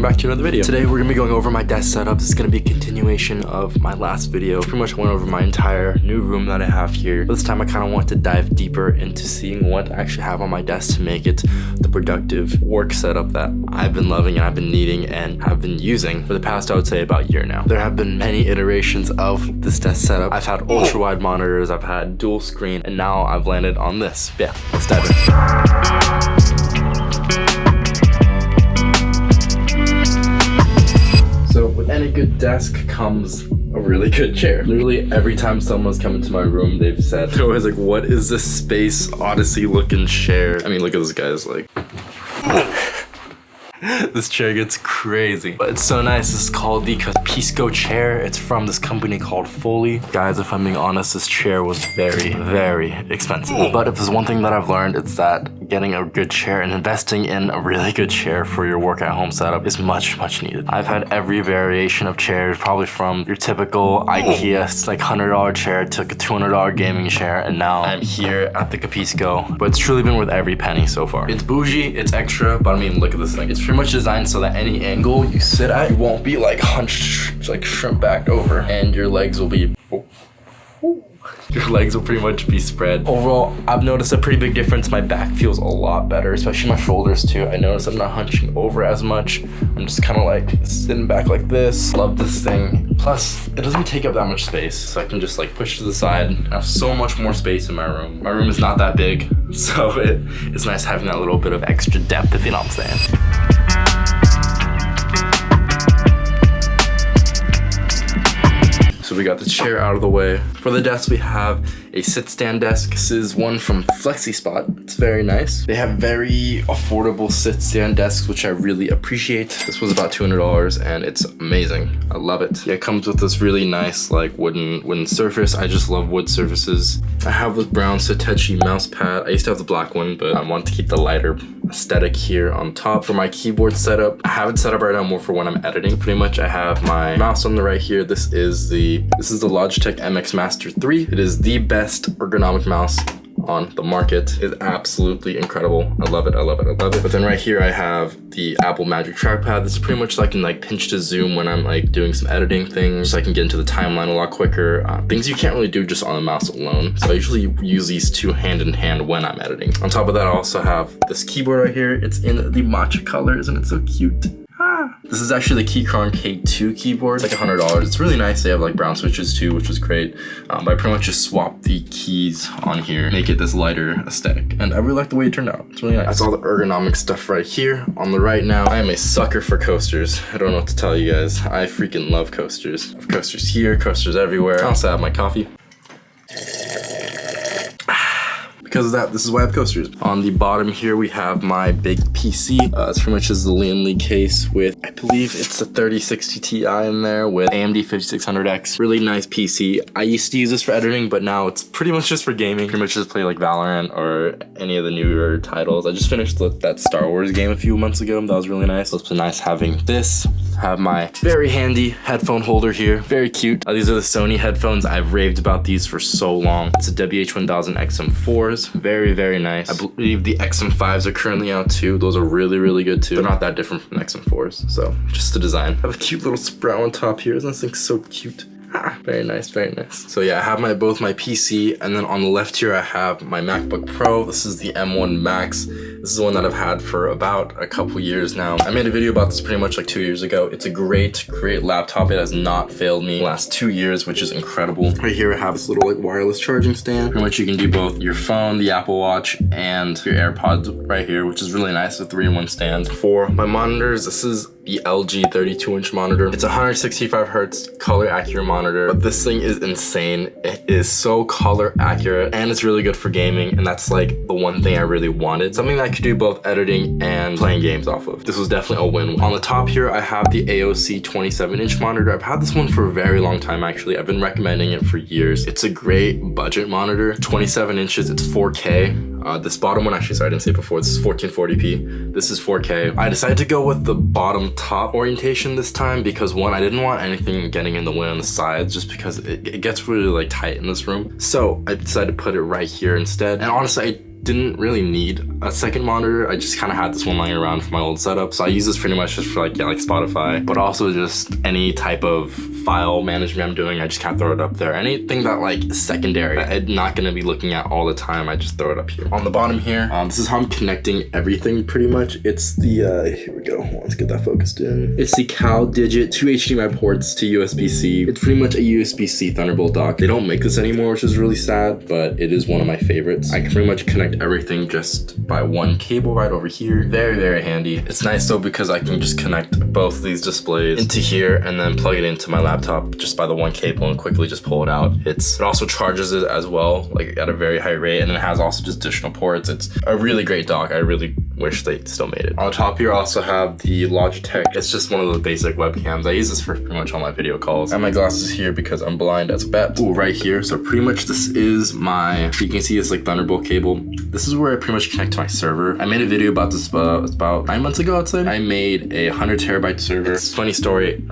welcome back to another video. Today we're gonna be going over my desk setup. This is gonna be a continuation of my last video. Pretty much went over my entire new room that I have here. But this time I kind of want to dive deeper into seeing what I actually have on my desk to make it the productive work setup that I've been loving and I've been needing and have been using for the past, I would say, about a year now. There have been many iterations of this desk setup. I've had ultra wide monitors, I've had dual screen, and now I've landed on this. Yeah, let's dive in. So with any good desk comes a really good chair. Literally every time someone's come into my room, they've said, they're always like, what is this Space Odyssey looking chair? I mean, look at this guy's like, this chair gets crazy. But it's so nice. This is called the Pisco chair. It's from this company called Foley. Guys, if I'm being honest, this chair was very, very expensive. But if there's one thing that I've learned, it's that getting a good chair and investing in a really good chair for your work at home setup is much, much needed. I've had every variation of chairs, probably from your typical IKEA, like $100 chair to a $200 gaming chair, and now I'm here at the Capisco. But it's truly been worth every penny so far. It's bougie, it's extra, but I mean, look at this thing. It's pretty much designed so that any angle you sit at, you won't be like hunched, like shrimp backed over, and your legs will be, your legs will pretty much be spread. Overall, I've noticed a pretty big difference. My back feels a lot better, especially my shoulders too. I notice I'm not hunching over as much. I'm just kind of like sitting back like this. Love this thing. Plus, it doesn't take up that much space, so I can just like push to the side. I have so much more space in my room. My room is not that big, so it's nice having that little bit of extra depth, if you know what I'm saying. So we got the chair out of the way. For the desk, we have a sit-stand desk. This is one from FlexiSpot. It's very nice. They have very affordable sit-stand desks, which I really appreciate. This was about $200 and it's amazing. I love it. Yeah, it comes with this really nice like wooden surface. I just love wood surfaces. I have this brown Satechi mouse pad. I used to have the black one, but I want to keep the lighter aesthetic here on top. For my keyboard setup, I have it set up right now more for when I'm editing. Pretty much I have my mouse on the right here. This is the Logitech MX Master 3. It is the best ergonomic mouse on the market. It's absolutely incredible. I love it, I love it, I love it. But then right here I have the Apple Magic Trackpad. This is pretty much so I can like pinch to zoom when I'm like doing some editing things, so I can get into the timeline a lot quicker. Things you can't really do just on the mouse alone. So I usually use these two hand in hand when I'm editing. On top of that, I also have this keyboard right here. It's in the matcha color. Isn't it so cute? This is actually the Keychron K2 keyboard. It's like $100. It's really nice. They have like brown switches too, which is great. But I pretty much just swap the keys on here, make it this lighter aesthetic. And I really like the way it turned out. It's really nice. That's all the ergonomic stuff right here. On the right now, I am a sucker for coasters. I don't know what to tell you guys. I freaking love coasters. I have coasters here, coasters everywhere. I also have my coffee. Because of that, this is why I have coasters. On the bottom here, we have my big PC. It's pretty much just the Lian Li case with, I believe it's a 3060 Ti in there with AMD 5600X. Really nice PC. I used to use this for editing, but now it's pretty much just for gaming. Pretty much just play like Valorant or any of the newer titles. I just finished that Star Wars game a few months ago. That was really nice. So it's been nice having this. Have my very handy headphone holder here. Very cute. These are the Sony headphones. I've raved about these for so long. It's a WH-1000 XM4s. Very, very nice. I believe the XM5s are currently out too. Those are really, really good too. They're not that different from the XM4s. So just the design. I have a cute little sprout on top here. Isn't this thing so cute? Very nice, very nice. So yeah, I have both my PC, and then on the left here I have my MacBook Pro. This is the M1 Max. This is the one that I've had for about a couple years now. I made a video about this pretty much like 2 years ago. It's a great, great laptop. It has not failed me the last 2 years, which is incredible. Right here I have this little like wireless charging stand. Pretty much you can do both your phone, the Apple Watch, and your AirPods right here, which is really nice, a 3-in-1 stand. For my monitors, this is the LG 32-inch monitor. It's a 165 hertz color accurate monitor, but this thing is insane. It is so color accurate, and it's really good for gaming, and that's like the one thing I really wanted. Something that I could do both editing and playing games off of. This was definitely a win-win. On the top here, I have the AOC 27-inch monitor. I've had this one for a very long time, actually. I've been recommending it for years. It's a great budget monitor. 27 inches, it's 4K. This bottom one, actually, sorry, I didn't say it before, this is 1440p. This is 4K. I decided to go with the bottom top orientation this time because one, I didn't want anything getting in the way on the sides just because it gets really like tight in this room. So I decided to put it right here instead. And honestly, I didn't really need a second monitor. I just kind of had this one lying around for my old setup. So I use this pretty much just for like Spotify, but also just any type of file management I'm doing. I just kind of throw it up there. Anything that like is secondary, I'm not gonna be looking at all the time. I just throw it up here. On the bottom here, this is how I'm connecting everything pretty much. It's the, here we go. Let's get that focused in. It's the Cal Digit, 2 HDMI ports to USB-C. It's pretty much a USB-C Thunderbolt dock. They don't make this anymore, which is really sad, but it is one of my favorites. I can pretty much connect everything just by one cable right over here. Very, very handy. It's nice though because I can just connect both of these displays into here and then plug it into my laptop just by the one cable and quickly just pull it out. It also charges it as well, like at a very high rate, and then it has also just additional ports. It's a really great dock. I really wish they still made it. On the top here I also have the Logitech. It's just one of the basic webcams. I use this for pretty much all my video calls. I have my glasses here because I'm blind as a bat. Ooh, right here. So pretty much this is my, you can see it's like Thunderbolt cable. This is where I pretty much connect to my server. I made a video about this about 9 months ago, I'd say. I made a 100 terabyte server. It's a funny story.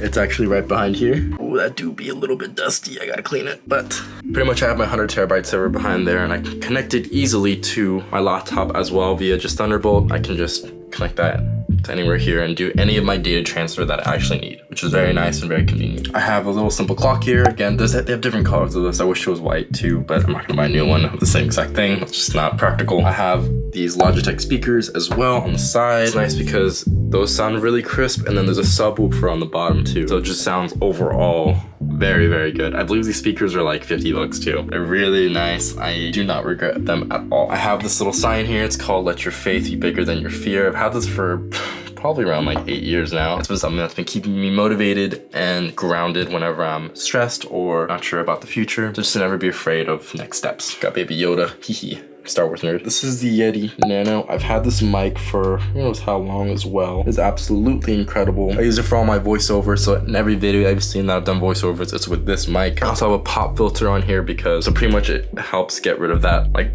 It's actually right behind here. Oh, that do be a little bit dusty. I gotta clean it. But pretty much I have my 100 terabyte server behind there, and I can connect it easily to my laptop as well via just Thunderbolt. I can just connect that to anywhere here and do any of my data transfer that I actually need, which is very nice and very convenient. I have a little simple clock here. Again, they have different colors of this. I wish it was white too, but I'm not gonna buy a new one of the same exact thing. It's just not practical. I have these Logitech speakers as well on the side. It's nice because those sound really crisp, and then there's a subwoofer on the bottom too. So it just sounds overall very, very good. I believe these speakers are like 50 bucks too. They're really nice. I do not regret them at all. I have this little sign here. It's called "Let Your Faith Be Bigger Than Your Fear." I've had this for probably around like 8 years now. It's been something that's been keeping me motivated and grounded whenever I'm stressed or not sure about the future. Just to never be afraid of next steps. Got Baby Yoda. Hee hee. Star Wars nerd. This is the Yeti Nano. I've had this mic for who knows how long as well. It's absolutely incredible. I use it for all my voiceovers, so in every video I've seen that I've done voiceovers, it's with this mic. I also have a pop filter on here because, so pretty much it helps get rid of that like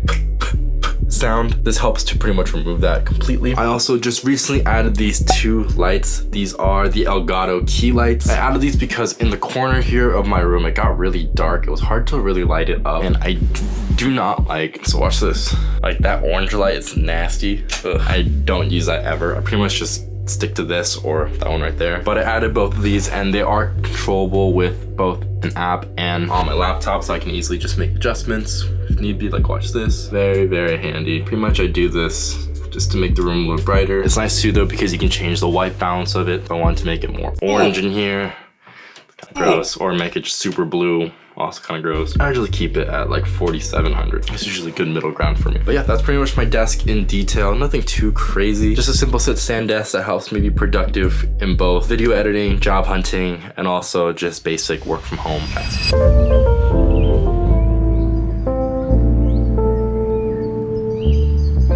sound. This helps to pretty much remove that completely. I also just recently added these 2 lights. These are the Elgato key lights. I added these because in the corner here of my room, it got really dark. It was hard to really light it up, and I do not like, so watch this. Like that orange light, it's nasty. Ugh, I don't use that ever. I pretty much just stick to this or that one right there. But I added both of these, and they are controllable with both an app and on my laptop, so I can easily just make adjustments if need be. Like watch this. Very, very handy. Pretty much I do this just to make the room look brighter. It's nice too though because you can change the white balance of it. If I want to make it more orange in here, kind of gross, or make it just super blue, also kind of gross. I usually keep it at like 4700. It's usually a good middle ground for me. But yeah, that's pretty much my desk in detail. Nothing too crazy. Just a simple sit-stand desk that helps me be productive in both video editing, job hunting, and also just basic work from home tasks.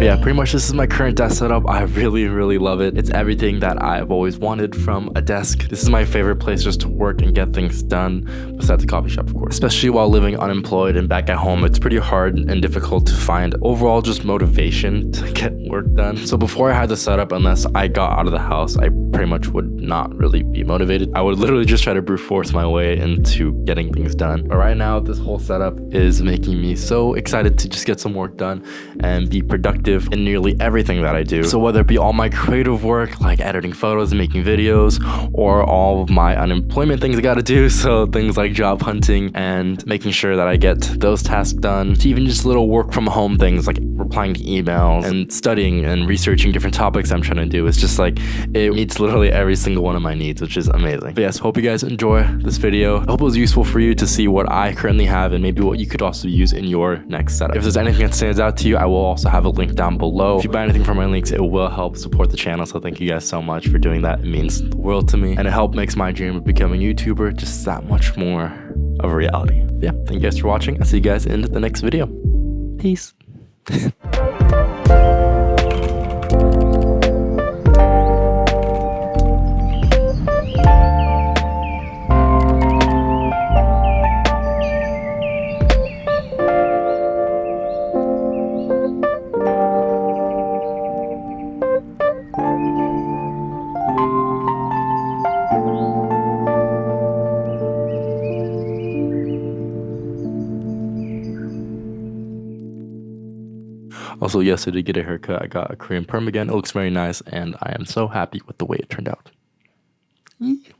Yeah, pretty much this is my current desk setup. I really, really love it. It's everything that I've always wanted from a desk. This is my favorite place just to work and get things done, besides the coffee shop, of course. Especially while living unemployed and back at home, it's pretty hard and difficult to find overall just motivation to get work done. So before I had the setup, unless I got out of the house, I pretty much would not really be motivated. I would literally just try to brute force my way into getting things done. But right now, this whole setup is making me so excited to just get some work done and be productive in nearly everything that I do. So whether it be all my creative work, like editing photos and making videos, or all of my unemployment things I gotta do, so things like job hunting and making sure that I get those tasks done, to even just little work from home things like replying to emails and studying and researching different topics I'm trying to do. It's just like, it meets literally every single one of my needs, which is amazing. But yes, hope you guys enjoy this video. I hope it was useful for you to see what I currently have and maybe what you could also use in your next setup. If there's anything that stands out to you, I will also have a link down below. If you buy anything from my links, it will help support the channel, so thank you guys so much for doing that. It means the world to me, and it helps makes my dream of becoming a YouTuber just that much more of a reality. Yeah, thank you guys for watching. I'll see you guys in the next video. Peace. Also, yes, I did get a haircut. I got a Korean perm again. It looks very nice, and I am so happy with the way it turned out.